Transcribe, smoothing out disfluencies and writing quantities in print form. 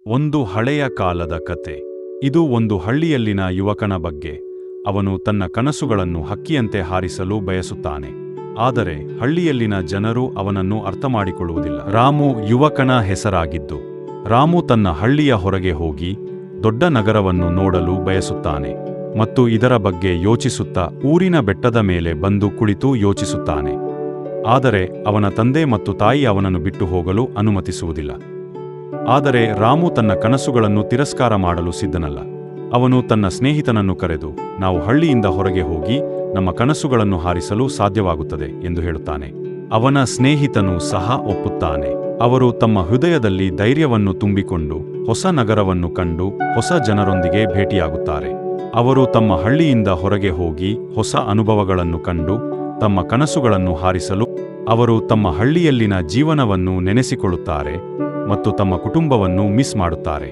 ಒಂದು ಹಳೆಯ ಕಾಲದ ಕತೆ. ಇದು ಒಂದು ಹಳ್ಳಿಯಲ್ಲಿನ ಯುವಕನ ಬಗ್ಗೆ. ಅವನು ತನ್ನ ಕನಸುಗಳನ್ನು ಹಕ್ಕಿಯಂತೆ ಹಾರಿಸಲು ಬಯಸುತ್ತಾನೆ. ಆದರೆ ಹಳ್ಳಿಯಲ್ಲಿನ ಜನರು ಅವನನ್ನು ಅರ್ಥಮಾಡಿಕೊಳ್ಳುವುದಿಲ್ಲ. ರಾಮು ಯುವಕನ ಹೆಸರಾಗಿದ್ದು. ರಾಮು ತನ್ನ ಹಳ್ಳಿಯ ಹೊರಗೆ ಹೋಗಿ ದೊಡ್ಡ ನಗರವನ್ನು ನೋಡಲು ಬಯಸುತ್ತಾನೆ ಮತ್ತು ಇದರ ಬಗ್ಗೆ ಯೋಚಿಸುತ್ತಾ ಊರಿನ ಬೆಟ್ಟದ ಮೇಲೆ ಬಂದು ಕುಳಿತು ಯೋಚಿಸುತ್ತಾನೆ. ಆದರೆ ಅವನ ತಂದೆ ಮತ್ತು ತಾಯಿ ಅವನನ್ನು ಬಿಟ್ಟು ಹೋಗಲು ಅನುಮತಿಸುವುದಿಲ್ಲ. ಆದರೆ ರಾಮು ತನ್ನ ಕನಸುಗಳನ್ನು ತಿರಸ್ಕಾರ ಮಾಡಲು ಸಿದ್ಧನಲ್ಲ. ಅವನು ತನ್ನ ಸ್ನೇಹಿತನನ್ನು ಕರೆದು, ನಾವು ಹಳ್ಳಿಯಿಂದ ಹೊರಗೆ ಹೋಗಿ ನಮ್ಮ ಕನಸುಗಳನ್ನು ಹಾರಿಸಲು ಸಾಧ್ಯವಾಗುತ್ತದೆ ಎಂದು ಹೇಳುತ್ತಾನೆ. ಅವನ ಸ್ನೇಹಿತನು ಸಹ ಒಪ್ಪುತ್ತಾನೆ. ಅವರು ತಮ್ಮ ಹೃದಯದಲ್ಲಿ ಧೈರ್ಯವನ್ನು ತುಂಬಿಕೊಂಡು ಹೊಸ ನಗರವನ್ನು ಕಂಡು ಹೊಸ ಜನರೊಂದಿಗೆ ಭೇಟಿಯಾಗುತ್ತಾರೆ. ಅವರು ತಮ್ಮ ಹಳ್ಳಿಯಿಂದ ಹೊರಗೆ ಹೋಗಿ ಹೊಸ ಅನುಭವಗಳನ್ನು ಕಂಡು ತಮ್ಮ ಕನಸುಗಳನ್ನು ಹಾರಿಸಲು ಅವರು ತಮ್ಮ ಹಳ್ಳಿಯಲ್ಲಿನ ಜೀವನವನ್ನು ನೆನೆಸಿಕೊಳ್ಳುತ್ತಾರೆ ಮತ್ತು ತಮ್ಮ ಕುಟುಂಬವನ್ನು ಮಿಸ್ ಮಾಡುತ್ತಾರೆ.